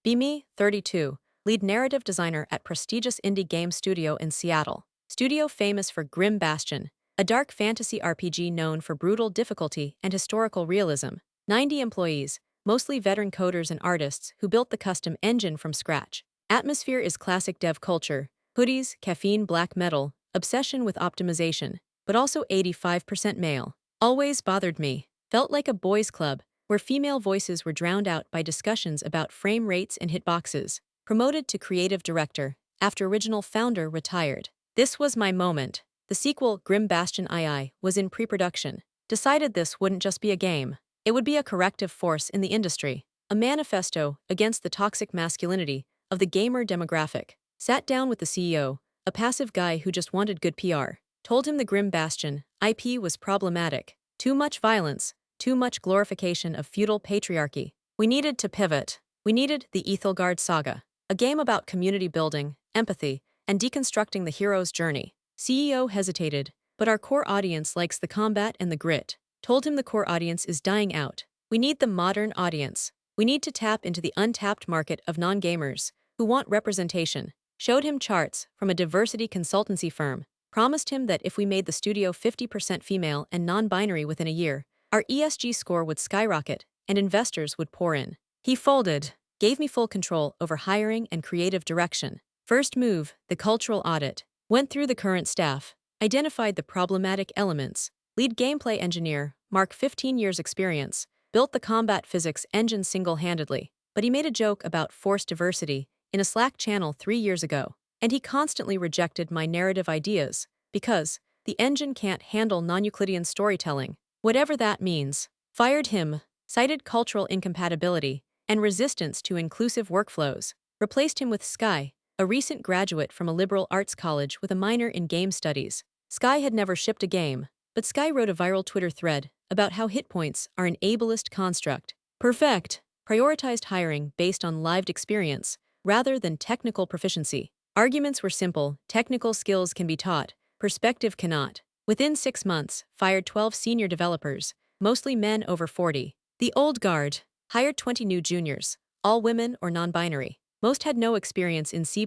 Be me, 32, lead narrative designer at prestigious indie game studio in Seattle. Studio famous for Grim Bastion, a dark fantasy RPG known for brutal difficulty and historical realism. 90 employees, mostly veteran coders and artists who built the custom engine from scratch. Atmosphere is classic dev culture, hoodies, caffeine, black metal, obsession with optimization, but also 85% male. Always bothered me. Felt like a boys' club, where female voices were drowned out by discussions about frame rates and hitboxes. Promoted to creative director, after original founder retired. This was my moment. The sequel, Grim Bastion II, was in pre-production. Decided this wouldn't just be a game. It would be a corrective force in the industry. A manifesto against the toxic masculinity of the gamer demographic. Sat down with the CEO, a passive guy who just wanted good PR. Told him the Grim Bastion IP was problematic. Too much violence, too much glorification of feudal patriarchy. We needed to pivot. We needed the Ethelgard Saga. A game about community building, empathy, and deconstructing the hero's journey. CEO hesitated, but our core audience likes the combat and the grit. Told him the core audience is dying out. We need the modern audience. We need to tap into the untapped market of non-gamers who want representation. Showed him charts from a diversity consultancy firm. Promised him that if we made the studio 50% female and non-binary within a year, our ESG score would skyrocket and investors would pour in. He folded. Gave me full control over hiring and creative direction. First move, the cultural audit. Went through the current staff. Identified the problematic elements. Lead gameplay engineer, Mark 15 years experience. Built the combat physics engine single-handedly. But he made a joke about forced diversity in a Slack channel 3 years ago. And he constantly rejected my narrative ideas because the engine can't handle non-Euclidean storytelling, whatever that means. Fired him. Cited cultural incompatibility and resistance to inclusive workflows. Replaced him with Sky, a recent graduate from a liberal arts college with a minor in game studies. Sky had never shipped a game, but Sky wrote a viral Twitter thread about how hit points are an ableist construct. Perfect. Prioritized hiring based on lived experience rather than technical proficiency. Arguments were simple: technical skills can be taught, perspective cannot. Within 6 months, fired 12 senior developers, mostly men over 40. The old guard. Hired 20 new juniors, all women or non-binary. Most had no experience in C++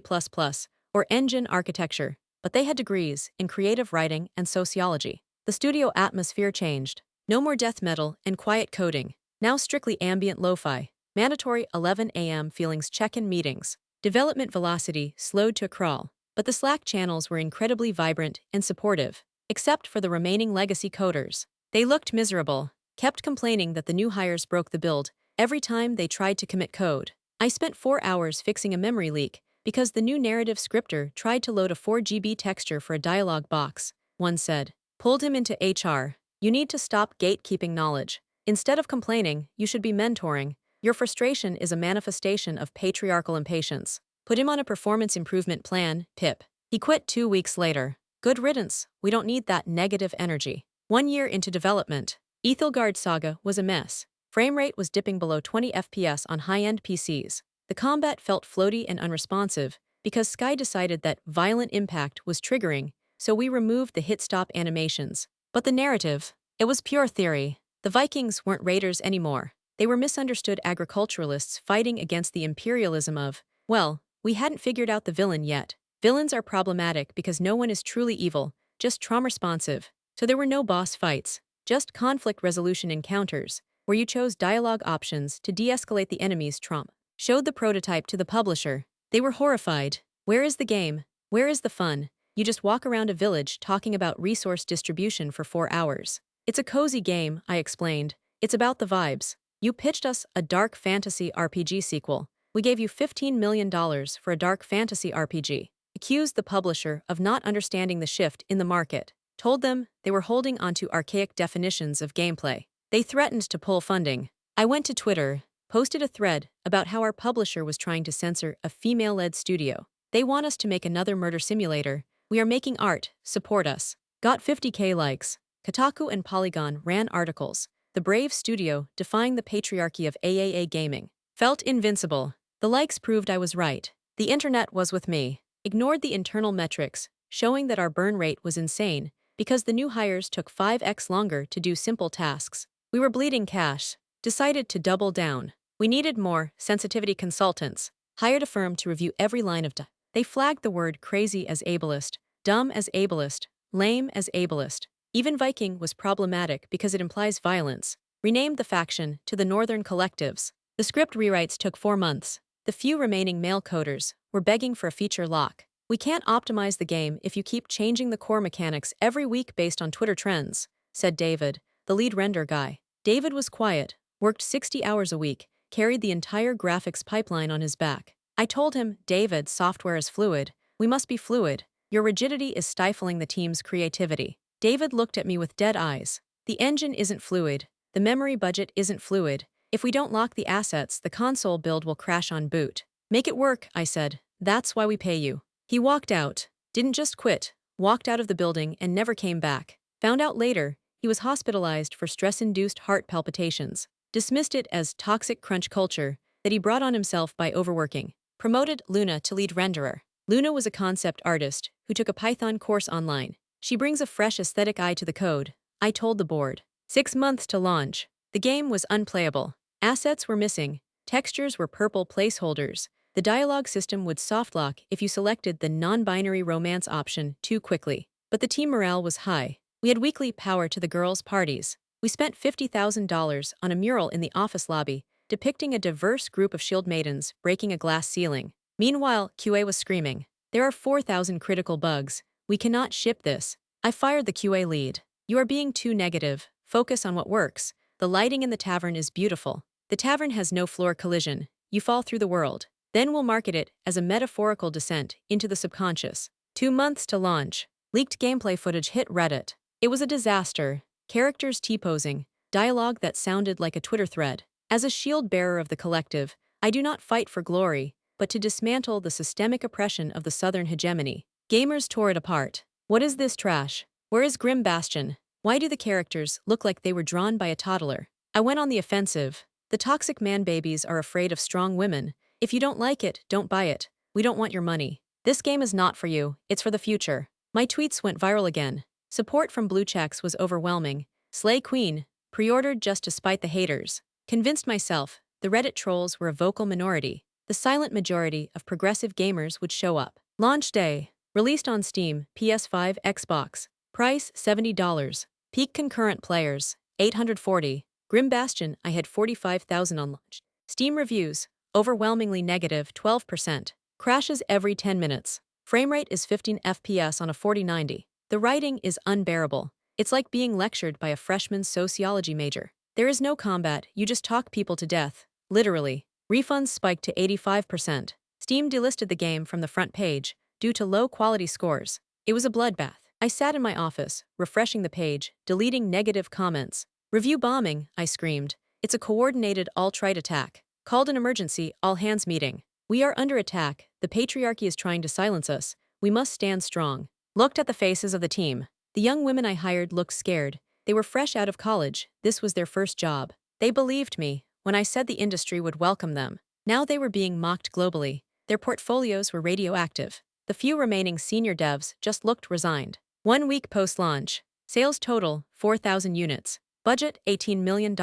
or engine architecture, but they had degrees in creative writing and sociology. The studio atmosphere changed. No more death metal and quiet coding. Now strictly ambient lo-fi. Mandatory 11 a.m. feelings check-in meetings. Development velocity slowed to a crawl, but the Slack channels were incredibly vibrant and supportive, except for the remaining legacy coders. They looked miserable, kept complaining that the new hires broke the build every time they tried to commit code. I spent 4 hours fixing a memory leak because the new narrative scripter tried to load a 4 GB texture for a dialogue box, one said. Pulled him into HR. You need to stop gatekeeping knowledge. Instead of complaining, you should be mentoring. Your frustration is a manifestation of patriarchal impatience. Put him on a performance improvement plan, PIP. He quit 2 weeks later. Good riddance, we don't need that negative energy. 1 year into development. Ethelgard Saga was a mess. Frame rate was dipping below 20 FPS on high-end PCs. The combat felt floaty and unresponsive because Sky decided that violent impact was triggering, so we removed the hit-stop animations. But the narrative, it was pure theory. The Vikings weren't raiders anymore. They were misunderstood agriculturalists fighting against the imperialism of, well, we hadn't figured out the villain yet. Villains are problematic because no one is truly evil, just trauma-responsive. So there were no boss fights, just conflict resolution encounters, where you chose dialogue options to de-escalate the enemy's trauma. Showed the prototype to the publisher. They were horrified. Where is the game? Where is the fun? You just walk around a village talking about resource distribution for 4 hours. It's a cozy game, I explained. It's about the vibes. You pitched us a dark fantasy RPG sequel. We gave you $15 million for a dark fantasy RPG. Accused the publisher of not understanding the shift in the market. Told them they were holding onto archaic definitions of gameplay. They threatened to pull funding. I went to Twitter, posted a thread about how our publisher was trying to censor a female-led studio. They want us to make another murder simulator. We are making art. Support us. Got 50K likes. Kotaku and Polygon ran articles. The brave studio defying the patriarchy of AAA gaming. Felt invincible. The likes proved I was right. The internet was with me. Ignored the internal metrics, showing that our burn rate was insane because the new hires took 5x longer to do simple tasks. We were bleeding cash. Decided to double down. We needed more sensitivity consultants. Hired a firm to review every line of data. They flagged the word crazy as ableist, dumb as ableist, lame as ableist. Even Viking was problematic because it implies violence. Renamed the faction to the Northern Collectives. The script rewrites took 4 months. The few remaining male coders were begging for a feature lock. We can't optimize the game if you keep changing the core mechanics every week based on Twitter trends, said David, the lead render guy. David was quiet, worked 60 hours a week, carried the entire graphics pipeline on his back. I told him, David, software is fluid. We must be fluid. Your rigidity is stifling the team's creativity. David looked at me with dead eyes. The engine isn't fluid. The memory budget isn't fluid. If we don't lock the assets, the console build will crash on boot. Make it work, I said. That's why we pay you. He walked out. Didn't just quit. Walked out of the building and never came back. Found out later, he was hospitalized for stress-induced heart palpitations. Dismissed it as toxic crunch culture that he brought on himself by overworking. Promoted Luna to lead renderer. Luna was a concept artist who took a Python course online. She brings a fresh aesthetic eye to the code, I told the board. 6 months to launch. The game was unplayable. Assets were missing. Textures were purple placeholders. The dialogue system would softlock if you selected the non-binary romance option too quickly. But the team morale was high. We had weekly power to the girls' parties. We spent $50,000 on a mural in the office lobby, depicting a diverse group of shield maidens breaking a glass ceiling. Meanwhile, QA was screaming, "There are 4,000 critical bugs. We cannot ship this." I fired the QA lead. "You are being too negative. Focus on what works. The lighting in the tavern is beautiful. The tavern has no floor collision. You fall through the world. Then we'll market it as a metaphorical descent into the subconscious." 2 months to launch. Leaked gameplay footage hit Reddit. It was a disaster. Characters T-posing. Dialogue that sounded like a Twitter thread. As a shield bearer of the collective, I do not fight for glory, but to dismantle the systemic oppression of the Southern hegemony. Gamers tore it apart. What is this trash? Where is Grim Bastion? Why do the characters look like they were drawn by a toddler? I went on the offensive. The toxic man-babies are afraid of strong women. If you don't like it, don't buy it. We don't want your money. This game is not for you, it's for the future. My tweets went viral again. Support from blue checks was overwhelming. Slay Queen, pre-ordered just to spite the haters. Convinced myself, the Reddit trolls were a vocal minority. The silent majority of progressive gamers would show up. Launch day. Released on Steam, PS5, Xbox. Price, $70. Peak concurrent players, 840. Grim Bastion, I had 45,000 on launch. Steam reviews, overwhelmingly negative, 12%. Crashes every 10 minutes. Frame rate is 15 FPS on a 4090. The writing is unbearable. It's like being lectured by a freshman sociology major. There is no combat, you just talk people to death. Literally. Refunds spiked to 85%. Steam delisted the game from the front page due to low-quality scores. It was a bloodbath. I sat in my office, refreshing the page, deleting negative comments. Review bombing, I screamed. It's a coordinated alt-right attack. Called an emergency, all-hands meeting. We are under attack. The patriarchy is trying to silence us. We must stand strong. Looked at the faces of the team. The young women I hired looked scared. They were fresh out of college. This was their first job. They believed me when I said the industry would welcome them. Now they were being mocked globally. Their portfolios were radioactive. The few remaining senior devs just looked resigned. 1 week post-launch. Sales total, 4,000 units. Budget, $18 million.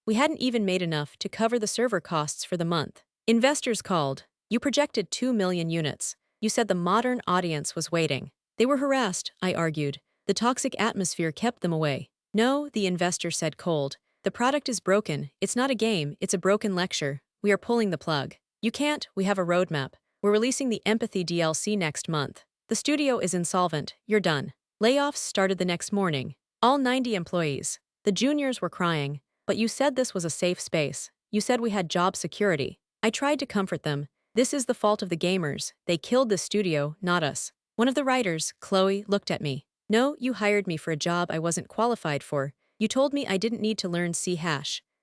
We hadn't even made enough to cover the server costs for the month. Investors called. You projected 2 million units. You said the modern audience was waiting. They were harassed, I argued. The toxic atmosphere kept them away. No, the investor said cold. The product is broken. It's not a game, it's a broken lecture. We are pulling the plug. You can't, we have a roadmap. We're releasing the Empathy DLC next month. The studio is insolvent, you're done. Layoffs started the next morning. All 90 employees. The juniors were crying. But you said this was a safe space. You said we had job security. I tried to comfort them. This is the fault of the gamers. They killed the studio, not us. One of the writers, Chloe, looked at me. No, you hired me for a job I wasn't qualified for. You told me I didn't need to learn C#.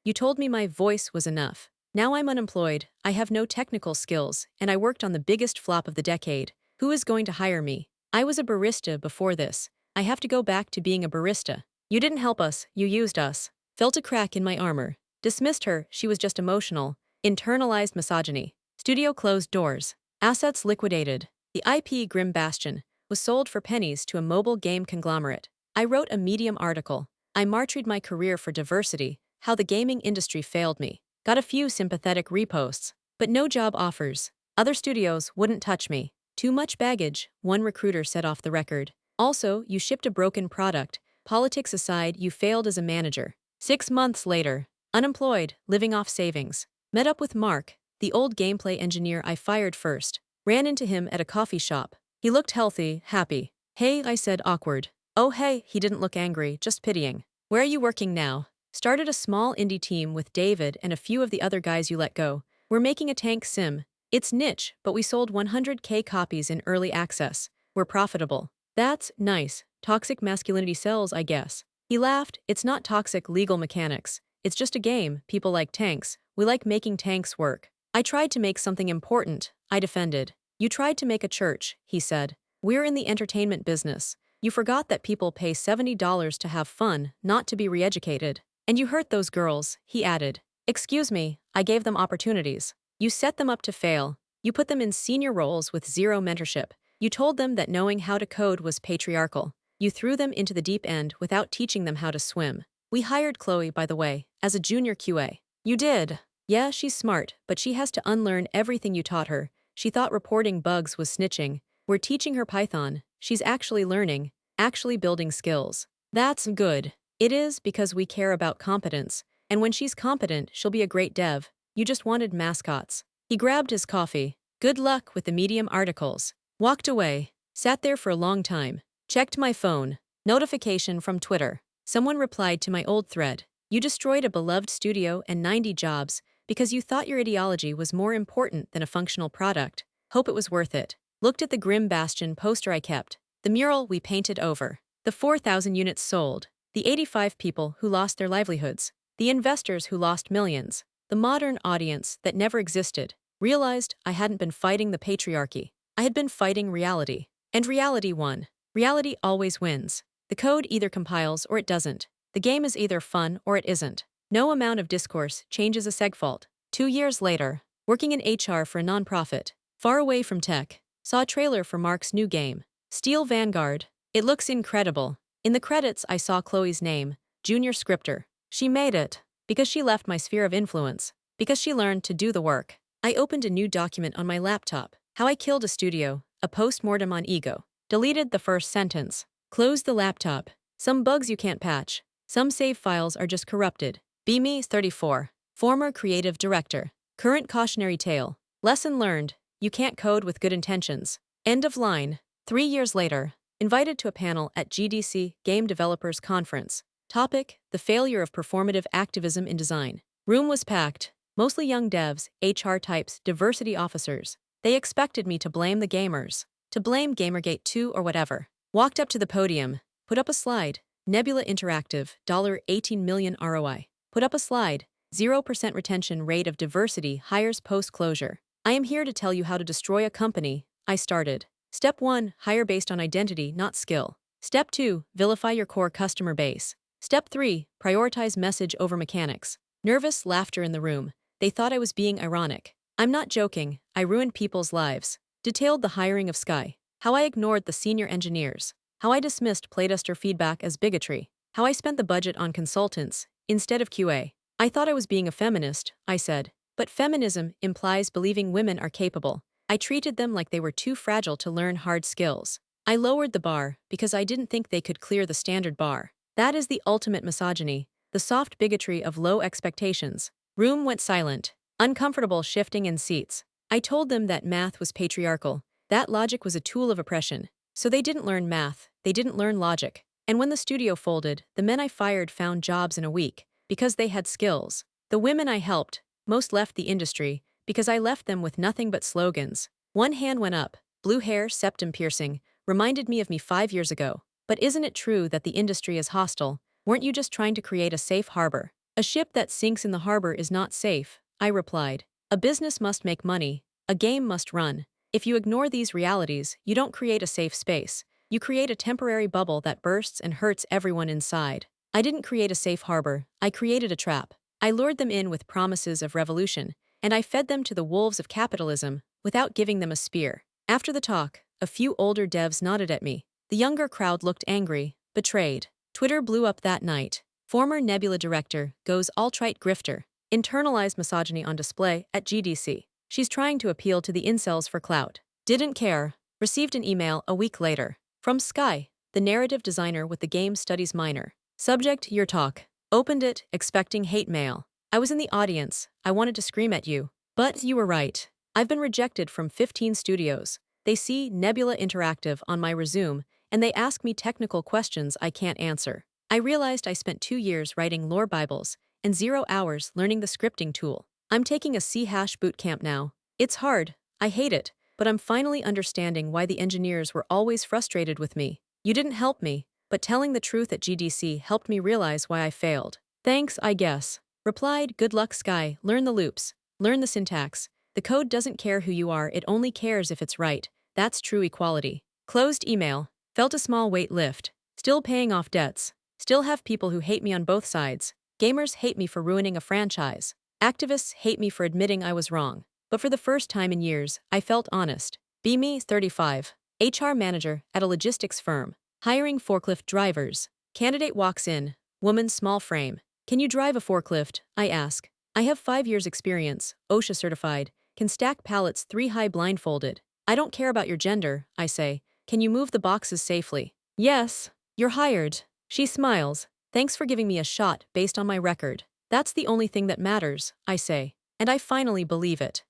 You told me my voice was enough. Now I'm unemployed, I have no technical skills, and I worked on the biggest flop of the decade. Who is going to hire me? I was a barista before this. I have to go back to being a barista. You didn't help us, you used us. Felt a crack in my armor. Dismissed her, she was just emotional. Internalized misogyny. Studio closed doors. Assets liquidated. The IP Grim Bastion was sold for pennies to a mobile game conglomerate. I wrote a Medium article. I martyred my career for diversity, how the gaming industry failed me. Got a few sympathetic reposts, but no job offers. Other studios wouldn't touch me. Too much baggage, one recruiter said off the record. Also, you shipped a broken product. Politics aside, you failed as a manager. 6 months later, unemployed, living off savings. Met up with Mark, the old gameplay engineer I fired first. Ran into him at a coffee shop. He looked healthy, happy. Hey, I said, awkward. Oh hey, he didn't look angry, just pitying. Where are you working now? Started a small indie team with David and a few of the other guys you let go. We're making a tank sim. It's niche, but we sold 100K copies in early access. We're profitable. That's nice. Toxic masculinity sells, I guess. He laughed. It's not toxic legal mechanics. It's just a game. People like tanks. We like making tanks work. I tried to make something important, I defended. You tried to make a church, he said. We're in the entertainment business. You forgot that people pay $70 to have fun, not to be re-educated. And you hurt those girls, he added. Excuse me, I gave them opportunities. You set them up to fail. You put them in senior roles with zero mentorship. You told them that knowing how to code was patriarchal. You threw them into the deep end without teaching them how to swim. We hired Chloe, by the way, as a junior QA. You did. Yeah, she's smart, but she has to unlearn everything you taught her. She thought reporting bugs was snitching. We're teaching her Python. She's actually learning, actually building skills. That's good. It is because we care about competence. And when she's competent, she'll be a great dev. You just wanted mascots. He grabbed his coffee. Good luck with the Medium articles. Walked away. Sat there for a long time. Checked my phone. Notification from Twitter. Someone replied to my old thread. You destroyed a beloved studio and 90 jobs because you thought your ideology was more important than a functional product. Hope it was worth it. Looked at the Grim Bastion poster I kept. The mural we painted over. The 4,000 units sold. The 85 people who lost their livelihoods. The investors who lost millions. The modern audience that never existed. Realized I hadn't been fighting the patriarchy. I had been fighting reality. And reality won. Reality always wins. The code either compiles or it doesn't. The game is either fun or it isn't. No amount of discourse changes a segfault. 2 years later, working in HR for a nonprofit, far away from tech, saw a trailer for Mark's new game, Steel Vanguard. It looks incredible. In the credits, I saw Chloe's name, junior scripter. She made it. Because she left my sphere of influence. Because she learned to do the work. I opened a new document on my laptop. How I killed a studio. A post-mortem on ego. Deleted the first sentence. Closed the laptop. Some bugs you can't patch. Some save files are just corrupted. Be me, 34. Former creative director. Current cautionary tale. Lesson learned. You can't code with good intentions. End of line. 3 years later. Invited to a panel at GDC Game Developers Conference. Topic: the failure of performative activism in design. Room was packed. Mostly young devs, HR types, diversity officers. They expected me to blame the gamers. To blame Gamergate 2 or whatever. Walked up to the podium. Put up a slide. Nebula Interactive, $18 million ROI. Put up a slide. 0% retention rate of diversity hires post-closure. I am here to tell you how to destroy a company. I started. Step 1, hire based on identity, not skill. Step 2, vilify your core customer base. Step 3, prioritize message over mechanics. Nervous laughter in the room. They thought I was being ironic. I'm not joking. I ruined people's lives. Detailed the hiring of Sky. How I ignored the senior engineers. How I dismissed playtester feedback as bigotry. How I spent the budget on consultants instead of QA. I thought I was being a feminist, I said. But feminism implies believing women are capable. I treated them like they were too fragile to learn hard skills. I lowered the bar because I didn't think they could clear the standard bar. That is the ultimate misogyny, the soft bigotry of low expectations. Room went silent, uncomfortable shifting in seats. I told them that math was patriarchal, that logic was a tool of oppression. So they didn't learn math, they didn't learn logic. And when the studio folded, the men I fired found jobs in a week, because they had skills. The women I helped, most left the industry, because I left them with nothing but slogans. One hand went up, blue hair, septum piercing, reminded me of me 5 years ago. But isn't it true that the industry is hostile? Weren't you just trying to create a safe harbor? A ship that sinks in the harbor is not safe, I replied. A business must make money. A game must run. If you ignore these realities, you don't create a safe space. You create a temporary bubble that bursts and hurts everyone inside. I didn't create a safe harbor. I created a trap. I lured them in with promises of revolution, and I fed them to the wolves of capitalism without giving them a spear. After the talk, a few older devs nodded at me. The younger crowd looked angry, betrayed. Twitter blew up that night. Former Nebula director goes alt-right grifter. Internalized misogyny on display at GDC. She's trying to appeal to the incels for clout. Didn't care. Received an email a week later. From Sky, the narrative designer with the game studies minor. Subject, your talk. Opened it, expecting hate mail. I was in the audience. I wanted to scream at you. But you were right. I've been rejected from 15 studios. They see Nebula Interactive on my resume, and they ask me technical questions I can't answer. I realized I spent 2 years writing lore Bibles and 0 hours learning the scripting tool. I'm taking a C-hash bootcamp now. It's hard. I hate it. But I'm finally understanding why the engineers were always frustrated with me. You didn't help me, but telling the truth at GDC helped me realize why I failed. Thanks, I guess. Replied, good luck, Sky. Learn the loops. Learn the syntax. The code doesn't care who you are, it only cares if it's right. That's true equality. Closed email. Felt a small weight lift. Still paying off debts. Still have people who hate me on both sides. Gamers hate me for ruining a franchise. Activists hate me for admitting I was wrong. But for the first time in years, I felt honest. Be me, 35. HR manager at a logistics firm. Hiring forklift drivers. Candidate walks in. Woman, small frame. Can you drive a forklift? I ask. I have 5 years experience, OSHA certified. Can stack pallets 3 high blindfolded. I don't care about your gender, I say. Can you move the boxes safely? Yes. You're hired. She smiles. Thanks for giving me a shot based on my record. That's the only thing that matters, I say. And I finally believe it.